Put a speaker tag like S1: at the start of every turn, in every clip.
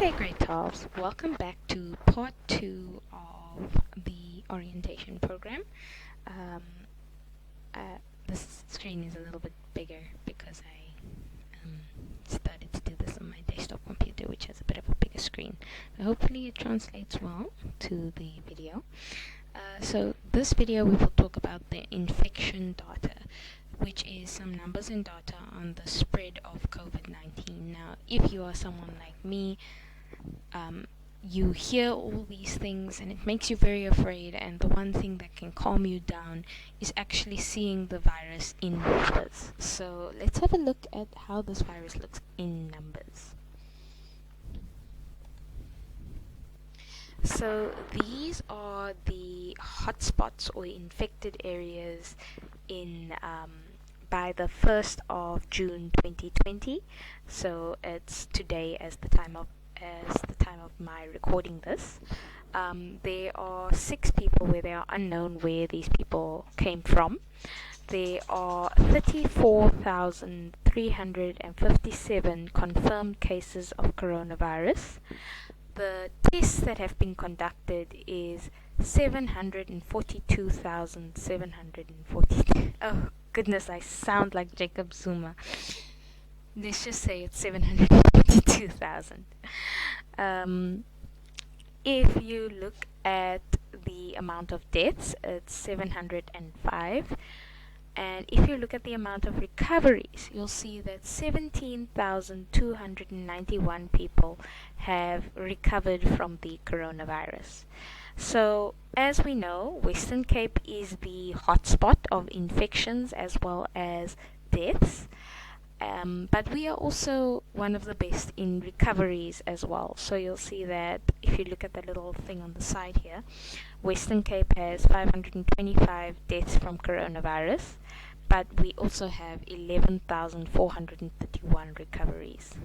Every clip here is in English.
S1: Okay, grade 12s, welcome back to part 2 of the orientation program. Um, this screen is a little bit bigger because I started to do this on my desktop computer, which has a bit of a bigger screen. But hopefully it translates well to the video. So this video we will talk about the infection data, which is some numbers and data on the spread of COVID-19. Now, if you are someone like me, you hear all these things and it makes you very afraid, and the one thing that can calm you down is actually seeing the virus in numbers. So let's have a look at how this virus looks in numbers. So these are the hotspots or infected areas in by the 1st of June 2020. So it's today as the time of my recording this. There are 6 people where they are unknown where these people came from. There are 34,357 confirmed cases of coronavirus. The tests that have been conducted is 742,742. Oh goodness, I sound like Jacob Zuma. Let's just say it's 742,000. If you look at the amount of deaths, it's 705. And if you look at the amount of recoveries, you'll see that 17,291 people have recovered from the coronavirus. So, as we know, Western Cape is the hotspot of infections as well as deaths. But we are also one of the best in recoveries as well. So you'll see that if you look at the little thing on the side here, Western Cape has 525 deaths from coronavirus, but we also have 11,431 recoveries.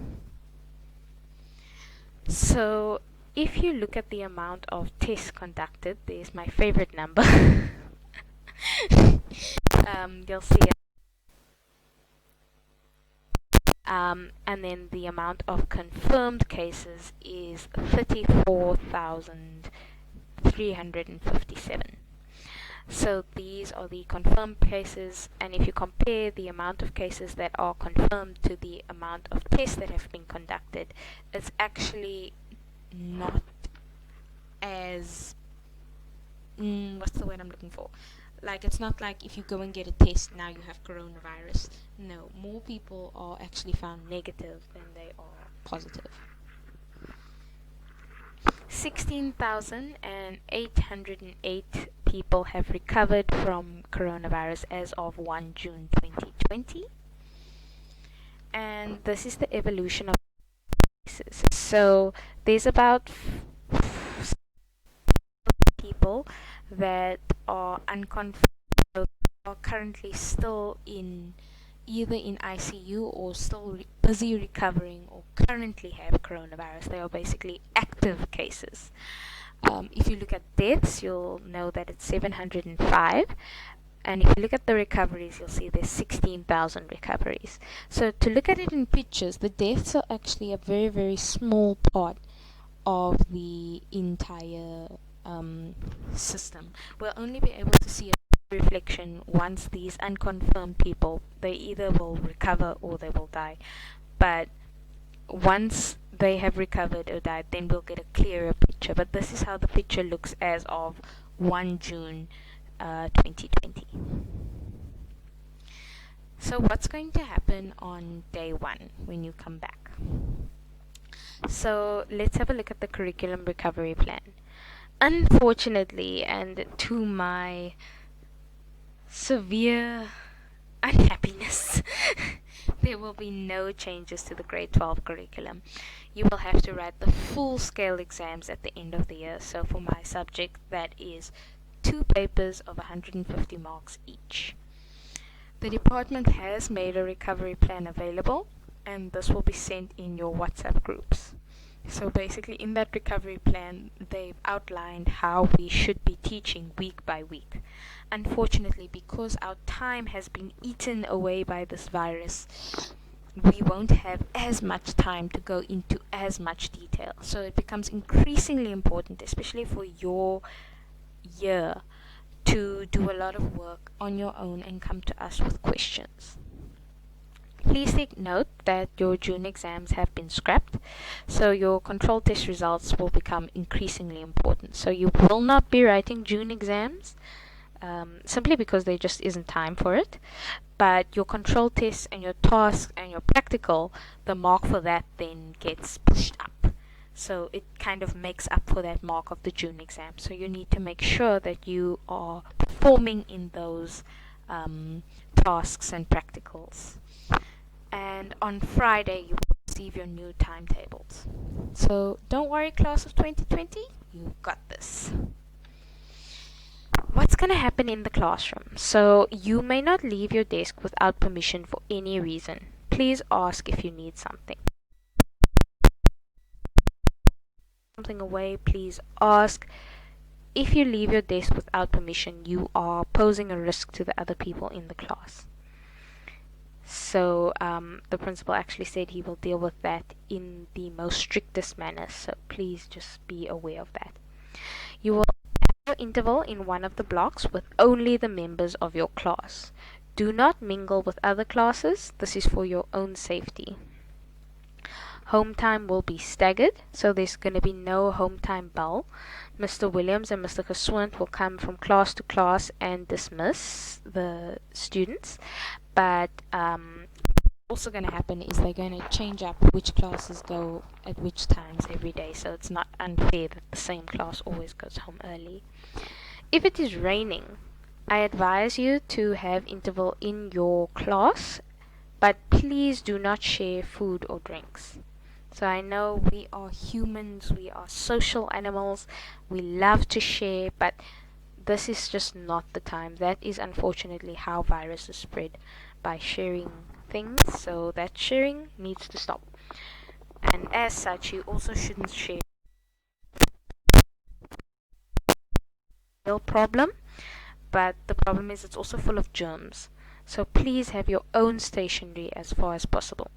S1: So if you look at the amount of tests conducted, there's my favorite number. You'll see it. And then the amount of confirmed cases is 34,357. So these are the confirmed cases, and if you compare the amount of cases that are confirmed to the amount of tests that have been conducted, it's actually not as what's the word I'm looking for? Like, it's not like if you go and get a test, now you have coronavirus. No, more people are actually found negative than they are positive. 16,808 people have recovered from coronavirus as of 1 June 2020. And this is the evolution of cases. So there's about people that are unconfirmed, are currently still either in ICU or still busy recovering or currently have coronavirus. They are basically active cases. If you look at deaths, you'll know that it's 705. And if you look at the recoveries, you'll see there's 16,000 recoveries. So to look at it in pictures, the deaths are actually a very, very small part of the entire system. We'll only be able to see a reflection once these unconfirmed people, they either will recover or they will die. But once they have recovered or died, then we'll get a clearer picture. But this is how the picture looks as of 1 June 2020. So what's going to happen on day 1 when you come back? So let's have a look at the curriculum recovery plan. Unfortunately, and to my severe unhappiness, there will be no changes to the grade 12 curriculum. You will have to write the full scale exams at the end of the year. So for my subject, that is 2 papers of 150 marks each. The department has made a recovery plan available, and this will be sent in your WhatsApp groups. So basically in that recovery plan, they've outlined how we should be teaching week by week. Unfortunately, because our time has been eaten away by this virus, we won't have as much time to go into as much detail. So it becomes increasingly important, especially for your year, to do a lot of work on your own and come to us with questions. Please take note that your June exams have been scrapped, so your control test results will become increasingly important. So you will not be writing June exams, simply because there just isn't time for it. But your control tests and your tasks and your practical, the mark for that then gets pushed up. So it kind of makes up for that mark of the June exam. So you need to make sure that you are performing in those tasks and practicals. And on Friday you will receive your new timetables. So don't worry, class of 2020, you've got this. What's going to happen in the classroom? So you may not leave your desk without permission for any reason. Please ask if you need something. Something away, please ask. If you leave your desk without permission, you are posing a risk to the other people in the class. So the principal actually said he will deal with that in the most strictest manner, so please just be aware of that. You will have your interval in one of the blocks with only the members of your class. Do not mingle with other classes. This is for your own safety. Home time will be staggered, so there's going to be no home time bell. Mr. Williams and Mr. Geswint will come from class to class and dismiss the students. But also going to happen is they're going to change up which classes go at which times every day, so it's not unfair that the same class always goes home early. If it is raining, I advise you to have interval in your class, but please do not share food or drinks. So I know we are humans, we are social animals, we love to share, but this is just not the time. That is unfortunately how viruses spread, by sharing things, so that sharing needs to stop. And as such, you also shouldn't share. Real problem, but the problem is it's also full of germs. So please have your own stationery as far as possible.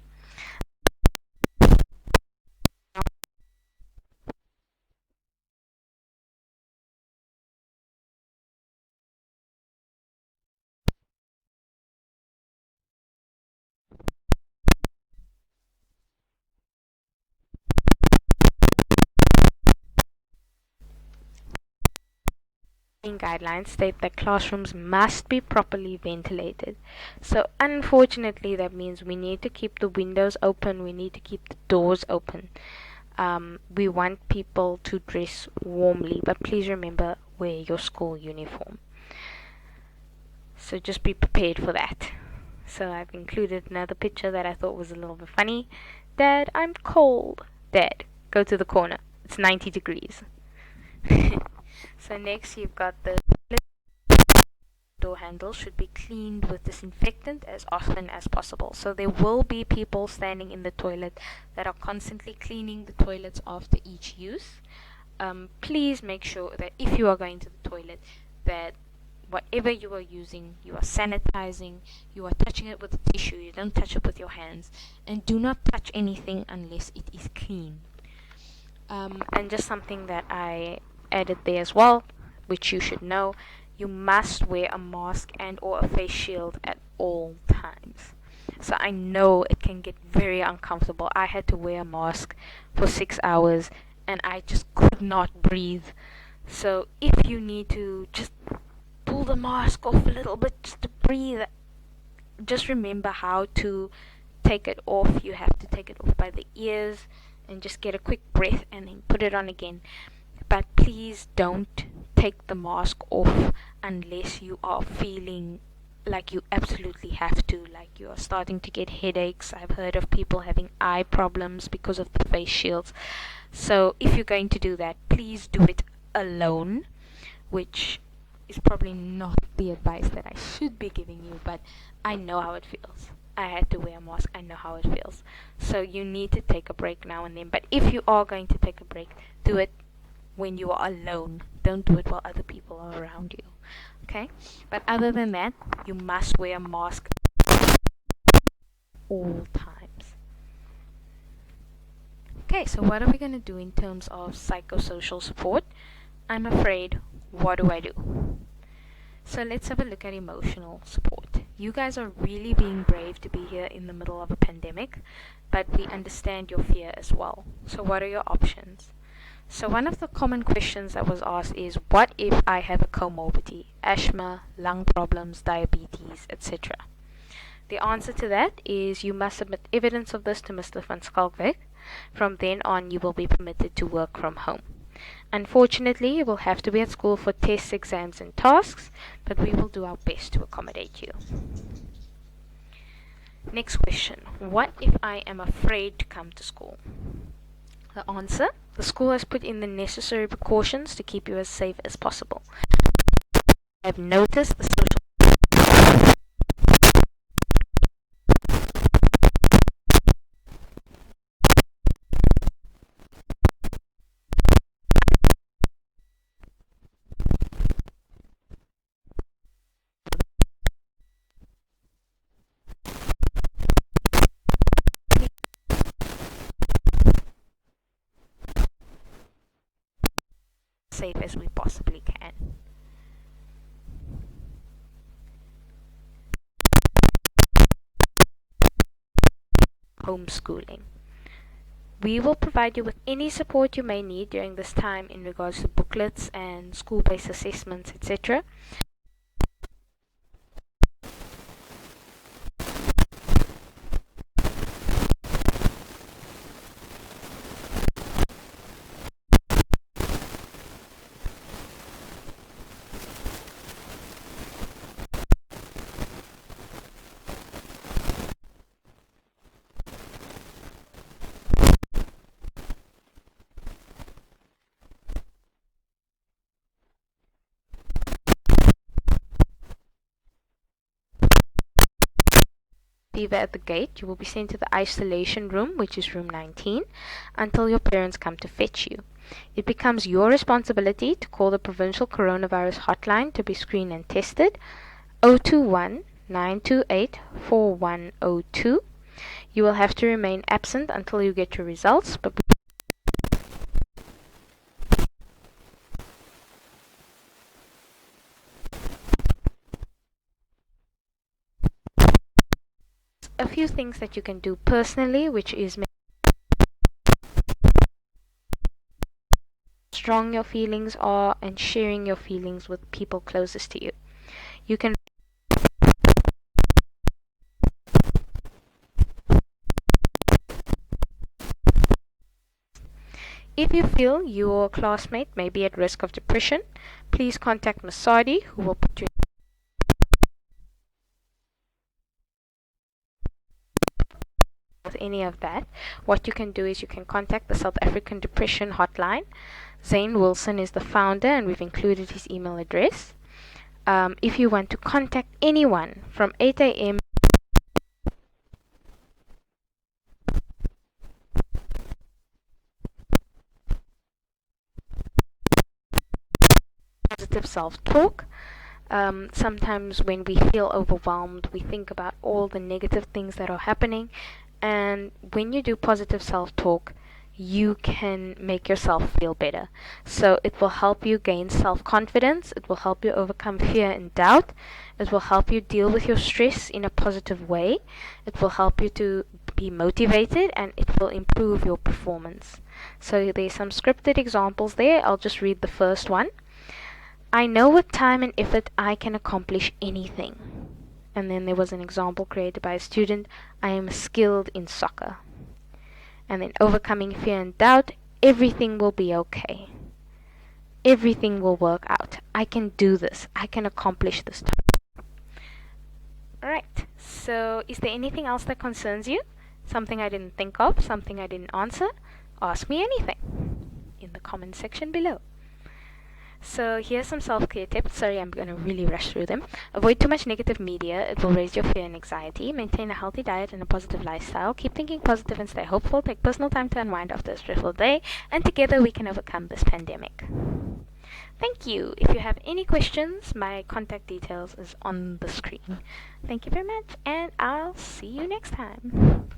S1: Guidelines state that classrooms must be properly ventilated. So unfortunately that means we need to keep the windows open, we need to keep the doors open. We want people to dress warmly, but please remember, wear your school uniform. So just be prepared for that. So I've included another picture that I thought was a little bit funny. Dad, I'm cold. Dad, go to the corner. It's 90 degrees. So next you've got the door handle should be cleaned with disinfectant as often as possible. So there will be people standing in the toilet that are constantly cleaning the toilets after each use. Please make sure that if you are going to the toilet, that whatever you are using, you are sanitizing, you are touching it with a tissue, you don't touch it with your hands, and do not touch anything unless it is clean. And just something that I added there as well, which you should know, you must wear a mask and or a face shield at all times. So I know it can get very uncomfortable. I had to wear a mask for 6 hours and I just could not breathe. So if you need to just pull the mask off a little bit just to breathe, just remember how to take it off. You have to take it off by the ears and just get a quick breath and then put it on again. But please don't take the mask off unless you are feeling like you absolutely have to, like you are starting to get headaches. I've heard of people having eye problems because of the face shields. So if you're going to do that, please do it alone, which is probably not the advice that I should be giving you, but I know how it feels. I had to wear a mask. I know how it feels. So you need to take a break now and then. But if you are going to take a break, do it when you are alone. Don't do it while other people are around you. Okay? But other than that, you must wear a mask all time. Okay, so what are we going to do in terms of psychosocial support? I'm afraid, what do I do? So let's have a look at emotional support. You guys are really being brave to be here in the middle of a pandemic, but we understand your fear as well. So what are your options? So one of the common questions that was asked is, what if I have a comorbidity, asthma, lung problems, diabetes, etc.? The answer to that is you must submit evidence of this to Mr. van Schalkwyk. From then on, you will be permitted to work from home. Unfortunately, you will have to be at school for tests, exams, and tasks, but we will do our best to accommodate you. Next question. What if I am afraid to come to school? The answer, the school has put in the necessary precautions to keep you as safe as possible. I have noticed the social safe as we possibly can. Homeschooling. We will provide you with any support you may need during this time in regards to booklets and school-based assessments, etc. Fever at the gate, you will be sent to the isolation room, which is room 19, until your parents come to fetch you. It becomes your responsibility to call the provincial coronavirus hotline to be screened and tested, 021 928 4102. You will have to remain absent until you get your results, but a few things that you can do personally, which is strong your feelings are and sharing your feelings with people closest to you. You can If you feel your classmate may be at risk of depression, please contact Ms. Sadi, who will put you with any of that. What you can do is you can contact the South African Depression Hotline. Zane Wilson is the founder, and we've included his email address. If you want to contact anyone from 8 a.m. positive self-talk. Sometimes when we feel overwhelmed, we think about all the negative things that are happening, and when you do positive self-talk, you can make yourself feel better. So it will help you gain self-confidence, it will help you overcome fear and doubt, it will help you deal with your stress in a positive way, it will help you to be motivated, and it will improve your performance. So there's some scripted examples there. I'll just read the first one. I know with time and effort I can accomplish anything. And then there was an example created by a student. I am skilled in soccer. And then overcoming fear and doubt, everything will be okay. Everything will work out. I can do this. I can accomplish this. Alright, so is there anything else that concerns you? Something I didn't think of? Something I didn't answer? Ask me anything in the comment section below. So here's some self-care tips. Sorry, I'm going to really rush through them. Avoid too much negative media. It will raise your fear and anxiety. Maintain a healthy diet and a positive lifestyle. Keep thinking positive and stay hopeful. Take personal time to unwind after a stressful day. And together we can overcome this pandemic. Thank you. If you have any questions, my contact details is on the screen. Thank you very much, and I'll see you next time.